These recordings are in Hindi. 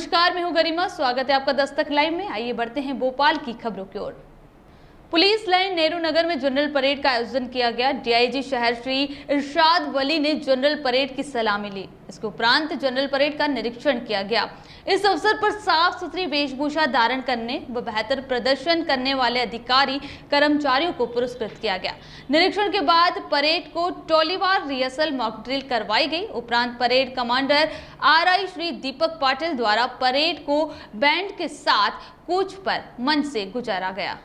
नमस्कार, मैं हूं गरिमा। स्वागत है आपका दस्तक लाइव में। आइए बढ़ते हैं भोपाल की खबरों की ओर। पुलिस लाइन नेहरू नगर में जनरल परेड का आयोजन किया गया। डीआईजी शहर श्री इरशाद वली ने जनरल परेड की सलामी ली। इसके उपरांत जनरल परेड का निरीक्षण किया गया। इस अवसर पर साफ सुथरी वेशभूषा धारण करने व बेहतर प्रदर्शन करने वाले अधिकारी कर्मचारियों को पुरस्कृत किया गया। निरीक्षण के बाद परेड को टोलीवार रिहर्सल मॉक ड्रिल करवाई गई। उपरांत parade commander RI Shri Deepak Patil द्वारा परेड को बैंड के साथ कूच पर मंच से गुजारा गया।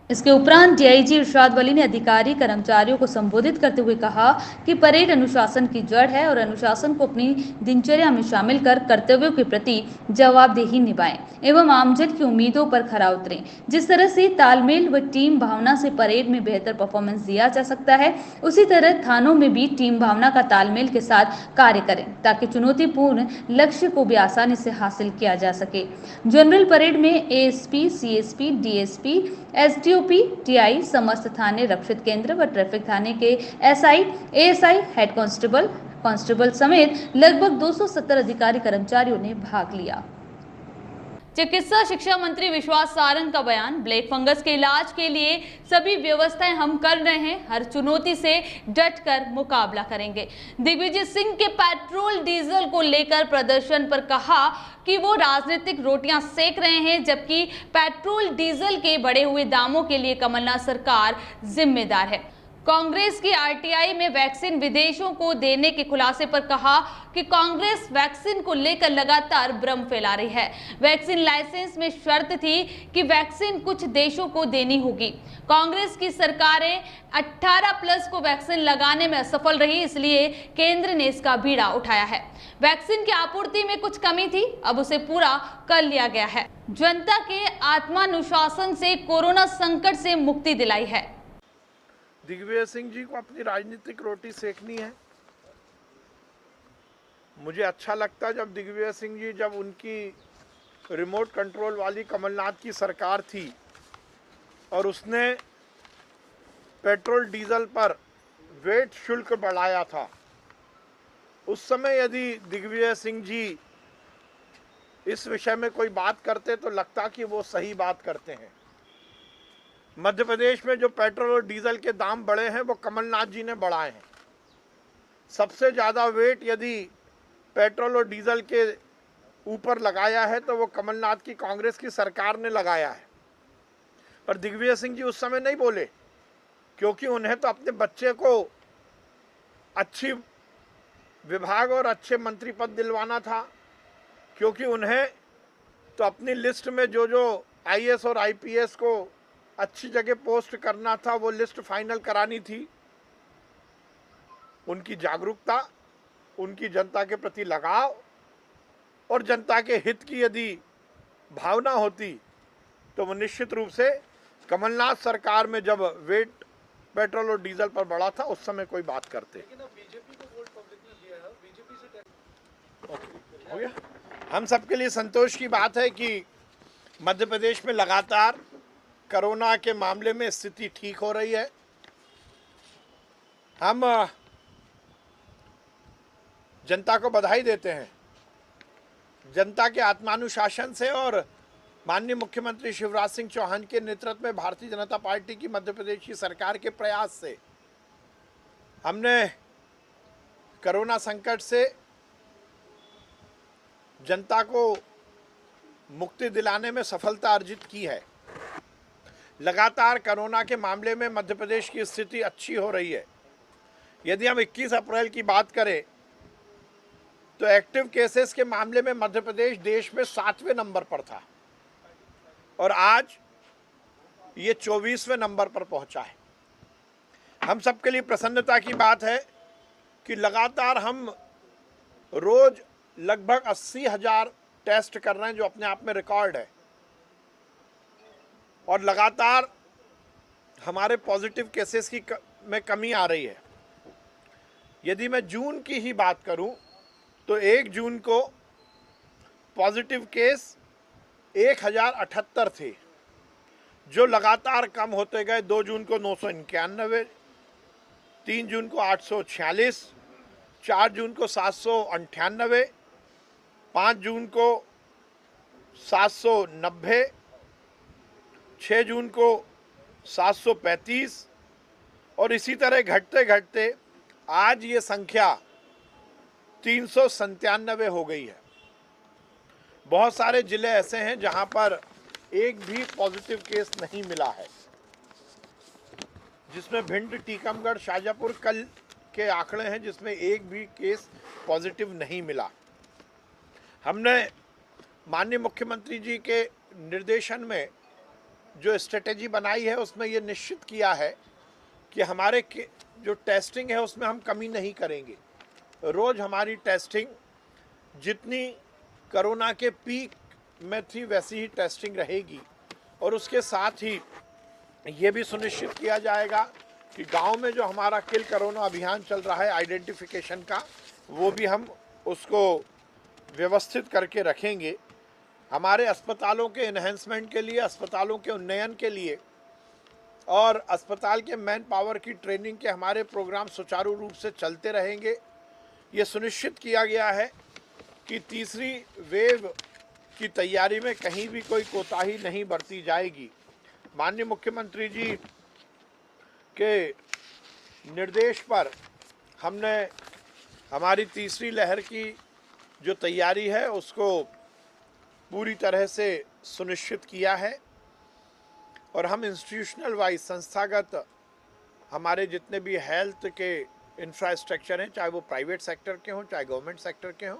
इसके उपरांत डीआईजी इरशाद वली ने अधिकारी कर्मचारियों को संबोधित करते हुए कहा कि परेड अनुशासन की जड़ है और अनुशासन को अपनी दिनचर्या में शामिल कर कर्तव्यों के प्रति जवाबदेही निभाएं एवं आमजन की उम्मीदों पर खरा उतरें। जिस तरह से तालमेल व टीम भावना से परेड में बेहतर परफॉर्मेंस दिया जा सकता है, उसी तरह थानों में भी टीम भावना का तालमेल के साथ कार्य करें ताकि चुनौतीपूर्ण लक्ष्य को भी आसानी से हासिल किया जा सके। जनरल परेड में ASP, CSP, DSP, SDOP, TI, समस्त थाने रक्षित केंद्र व ट्रैफिक थाने के एसआई, एएसआई, हेड कांस्टेबल समेत लगभग 270 अधिकारी कर्मचारियों ने भाग लिया। चिकित्सा शिक्षा मंत्री विश्वास सारंग का बयान। ब्लैक फंगस के इलाज के लिए सभी व्यवस्थाएं हम कर रहे हैं, हर चुनौती से डटकर मुकाबला करेंगे। दिग्विजय सिंह के पेट्रोल डीजल को लेकर प्रदर्शन पर कहा कि वो राजनीतिक रोटियां सेक रहे हैं, जबकि पेट्रोल डीजल के बढ़े हुए दामों के लिए कमलनाथ सरकार जिम्मेदार है। कांग्रेस की आरटीआई में वैक्सीन विदेशों को देने के खुलासे पर कहा कि कांग्रेस वैक्सीन को लेकर लगातार भ्रम फैला रही है। वैक्सीन लाइसेंस में शर्त थी कि वैक्सीन कुछ देशों को देनी होगी। कांग्रेस की सरकारें 18+ को वैक्सीन लगाने में असफल रही, इसलिए केंद्र ने इसका बीड़ा उठाया है। वैक्सीन की आपूर्ति में कुछ कमी थी, अब उसे पूरा कर लिया गया है। जनता के आत्मानुशासन से कोरोना संकट से मुक्ति दिलाई है। दिग्विजय सिंह जी को अपनी राजनीतिक रोटी सेकनी है। मुझे अच्छा लगता जब दिग्विजय सिंह जी, जब उनकी रिमोट कंट्रोल वाली कमलनाथ की सरकार थी और उसने पेट्रोल डीजल पर वेट शुल्क बढ़ाया था, उस समय यदि दिग्विजय सिंह जी इस विषय में कोई बात करते तो लगता कि वो सही बात करते हैं। मध्य प्रदेश में जो पेट्रोल और डीजल के दाम बढ़े हैं वो कमलनाथ जी ने बढ़ाए हैं। सबसे ज़्यादा वेट यदि पेट्रोल और डीजल के ऊपर लगाया है तो वो कमलनाथ की कांग्रेस की सरकार ने लगाया है। पर दिग्विजय सिंह जी उस समय नहीं बोले, क्योंकि उन्हें तो अपने बच्चे को अच्छी विभाग और अच्छे मंत्री पद दिलवाना था, क्योंकि उन्हें तो अपनी लिस्ट में जो जो आईएएस और आईपीएस को अच्छी जगह पोस्ट करना था, वो लिस्ट फाइनल करानी थी। उनकी जागरूकता, उनकी जनता के प्रति लगाव और जनता के हित की यदि भावना होती तो वो निश्चित रूप से कमलनाथ सरकार में जब वेट पेट्रोल और डीजल पर बढ़ा था उस समय कोई बात करते। बीजेपी को वोट पब्लिक ने दिया है, बीजेपी से हो गया। हम सबके लिए संतोष की बात है कि मध्य प्रदेश में लगातार कोरोना के मामले में स्थिति ठीक हो रही है। हम जनता को बधाई देते हैं। जनता के आत्मानुशासन से और माननीय मुख्यमंत्री शिवराज सिंह चौहान के नेतृत्व में भारतीय जनता पार्टी की मध्य प्रदेश की सरकार के प्रयास से हमने कोरोना संकट से जनता को मुक्ति दिलाने में सफलता अर्जित की है। लगातार कोरोना के मामले में मध्य प्रदेश की स्थिति अच्छी हो रही है। यदि हम 21 अप्रैल की बात करें तो एक्टिव केसेस के मामले में मध्य प्रदेश देश में 7वें नंबर पर था और आज ये 24वें नंबर पर पहुंचा है। हम सबके लिए प्रसन्नता की बात है कि लगातार हम रोज लगभग 80,000 टेस्ट कर रहे हैं, जो अपने आप में रिकॉर्ड है, और लगातार हमारे पॉजिटिव केसेस की में कमी आ रही है। यदि मैं जून की ही बात करूं तो 1 जून को पॉजिटिव केस 1078 थे, जो लगातार कम होते गए। 2 जून को 991, 3 जून को 846, 4 जून को 798, 5 जून को 790, 6 जून को 735 और इसी तरह घटते घटते आज ये संख्या 397 हो गई है। बहुत सारे जिले ऐसे हैं जहां पर एक भी पॉजिटिव केस नहीं मिला है, जिसमें भिंड, टीकमगढ़, शाजापुर कल के आंकड़े हैं जिसमें एक भी केस पॉजिटिव नहीं मिला। हमने माननीय मुख्यमंत्री जी के निर्देशन में जो स्ट्रेटेजी बनाई है उसमें ये निश्चित किया है कि हमारे जो टेस्टिंग है उसमें हम कमी नहीं करेंगे। रोज़ हमारी टेस्टिंग जितनी कोरोना के पीक में थी वैसी ही टेस्टिंग रहेगी और उसके साथ ही ये भी सुनिश्चित किया जाएगा कि गांव में जो हमारा किल कोरोना अभियान चल रहा है आइडेंटिफिकेशन का, वो भी हम उसको व्यवस्थित करके रखेंगे। हमारे अस्पतालों के इन्हेंसमेंट के लिए, अस्पतालों के उन्नयन के लिए और अस्पताल के मैन पावर की ट्रेनिंग के हमारे प्रोग्राम सुचारू रूप से चलते रहेंगे। ये सुनिश्चित किया गया है कि तीसरी वेव की तैयारी में कहीं भी कोई कोताही नहीं बरती जाएगी। माननीय मुख्यमंत्री जी के निर्देश पर हमने हमारी तीसरी लहर की जो तैयारी है उसको पूरी तरह से सुनिश्चित किया है और हम इंस्टीट्यूशनल वाइज, संस्थागत हमारे जितने भी हेल्थ के इंफ्रास्ट्रक्चर हैं, चाहे वो प्राइवेट सेक्टर के हों चाहे गवर्नमेंट सेक्टर के हों,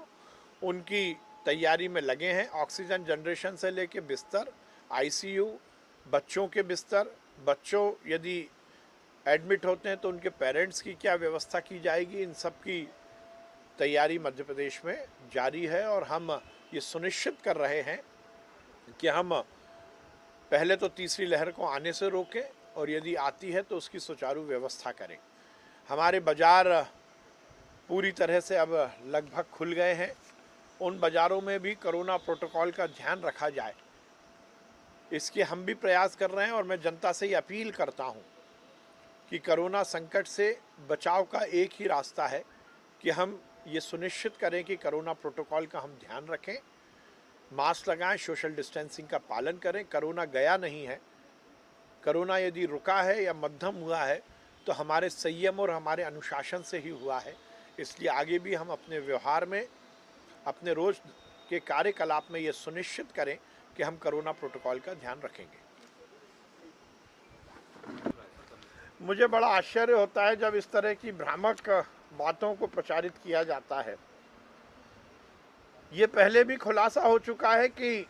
उनकी तैयारी में लगे हैं। ऑक्सीजन जनरेशन से लेके बिस्तर, आईसीयू, बच्चों के बिस्तर, बच्चों यदि एडमिट होते हैं तो उनके पेरेंट्स की क्या व्यवस्था की जाएगी, इन सब की तैयारी मध्य प्रदेश में जारी है और हम ये सुनिश्चित कर रहे हैं कि हम पहले तो तीसरी लहर को आने से रोकें और यदि आती है तो उसकी सुचारू व्यवस्था करें। हमारे बाज़ार पूरी तरह से अब लगभग खुल गए हैं। उन बाज़ारों में भी कोरोना प्रोटोकॉल का ध्यान रखा जाए, इसके हम भी प्रयास कर रहे हैं और मैं जनता से ये अपील करता हूँ कि कोरोना संकट से बचाव का एक ही रास्ता है कि हम ये सुनिश्चित करें कि कोरोना प्रोटोकॉल का हम ध्यान रखें, मास्क लगाएं, सोशल डिस्टेंसिंग का पालन करें। कोरोना गया नहीं है, कोरोना यदि रुका है या मध्यम हुआ है तो हमारे संयम और हमारे अनुशासन से ही हुआ है। इसलिए आगे भी हम अपने व्यवहार में, अपने रोज़ के कार्यकलाप में ये सुनिश्चित करें कि हम कोरोना प्रोटोकॉल का ध्यान रखेंगे। मुझे बड़ा आश्चर्य होता है जब इस तरह की भ्रामक बातों को प्रचारित किया जाता है। ये पहले भी खुलासा हो चुका है कि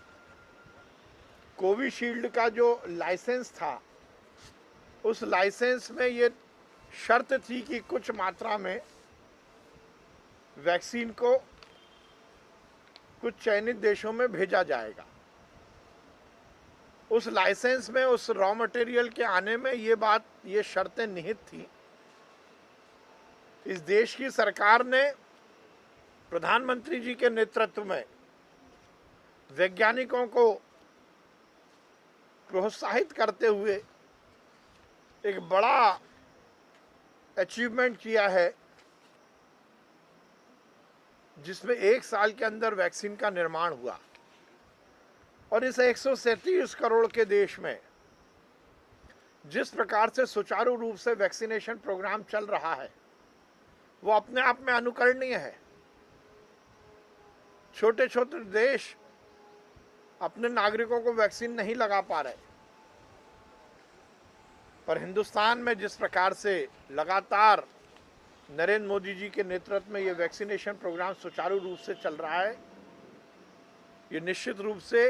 कोविशील्ड का जो लाइसेंस था उस लाइसेंस में ये शर्त थी कि कुछ मात्रा में वैक्सीन को कुछ चयनित देशों में भेजा जाएगा। उस लाइसेंस में, उस रॉ मटेरियल के आने में ये शर्तें निहित थी। इस देश की सरकार ने प्रधानमंत्री जी के नेतृत्व में वैज्ञानिकों को प्रोत्साहित करते हुए एक बड़ा अचीवमेंट किया है, जिसमें 1 साल के अंदर वैक्सीन का निर्माण हुआ और इस 137 करोड़ के देश में जिस प्रकार से सुचारू रूप से वैक्सीनेशन प्रोग्राम चल रहा है वो अपने आप में अनुकरणीय है। छोटे छोटे देश अपने नागरिकों को वैक्सीन नहीं लगा पा रहे, पर हिंदुस्तान में जिस प्रकार से लगातार नरेंद्र मोदी जी के नेतृत्व में ये वैक्सीनेशन प्रोग्राम सुचारू रूप से चल रहा है, ये निश्चित रूप से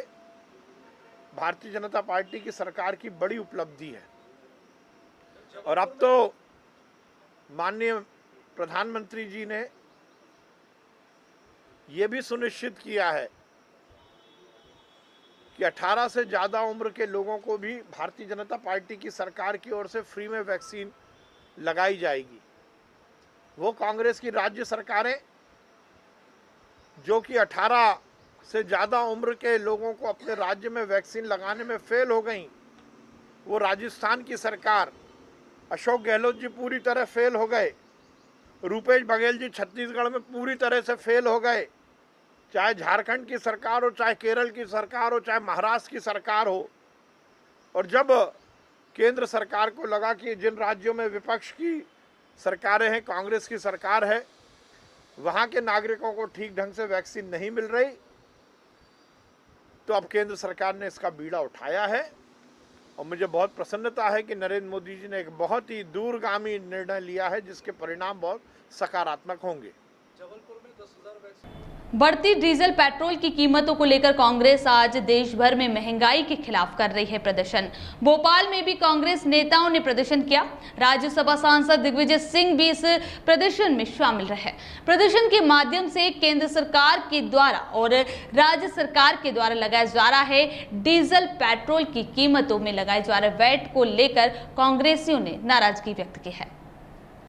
भारतीय जनता पार्टी की सरकार की बड़ी उपलब्धि है। और अब तो माननीय प्रधानमंत्री जी ने ये भी सुनिश्चित किया है कि 18 से ज़्यादा उम्र के लोगों को भी भारतीय जनता पार्टी की सरकार की ओर से फ्री में वैक्सीन लगाई जाएगी। वो कांग्रेस की राज्य सरकारें जो कि 18 से ज़्यादा उम्र के लोगों को अपने राज्य में वैक्सीन लगाने में फेल हो गई, वो राजस्थान की सरकार, अशोक गहलोत जी पूरी तरह फेल हो गए, रूपेश बघेल जी छत्तीसगढ़ में पूरी तरह से फेल हो गए, चाहे झारखंड की सरकार हो, चाहे केरल की सरकार हो, चाहे महाराष्ट्र की सरकार हो। और जब केंद्र सरकार को लगा कि जिन राज्यों में विपक्ष की सरकारें हैं, कांग्रेस की सरकार है, वहाँ के नागरिकों को ठीक ढंग से वैक्सीन नहीं मिल रही, तो अब केंद्र सरकार ने इसका बीड़ा उठाया है। और मुझे बहुत प्रसन्नता है कि नरेंद्र मोदी जी ने एक बहुत ही दूरगामी निर्णय लिया है, जिसके परिणाम बहुत सकारात्मक होंगे। बढ़ती डीजल पेट्रोल की कीमतों को लेकर कांग्रेस आज देश भर में महंगाई के खिलाफ कर रही है प्रदर्शन। भोपाल में भी कांग्रेस नेताओं ने प्रदर्शन किया। राज्यसभा सांसद दिग्विजय सिंह भी इस प्रदर्शन में शामिल रहे। प्रदर्शन के माध्यम से केंद्र सरकार के द्वारा और राज्य सरकार के द्वारा लगाया जा रहा है डीजल पेट्रोल की कीमतों में लगाए जा रहे वैट को लेकर कांग्रेसियों ने नाराजगी व्यक्त की है।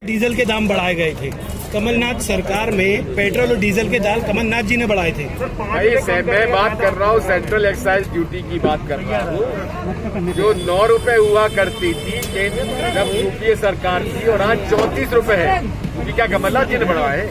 डीजल के दाम बढ़ाए गए थे। कमलनाथ सरकार में पेट्रोल और डीजल के दाम कमलनाथ जी ने बढ़ाए थे। भाई मैं बात कर रहा हूँ सेंट्रल एक्साइज ड्यूटी की बात कर रहा हूँ, जो 9 रुपए हुआ करती थी जब यूपीए सरकार थी, और आज 34 रुपए है। क्या कमलनाथ जी ने बढ़ाए?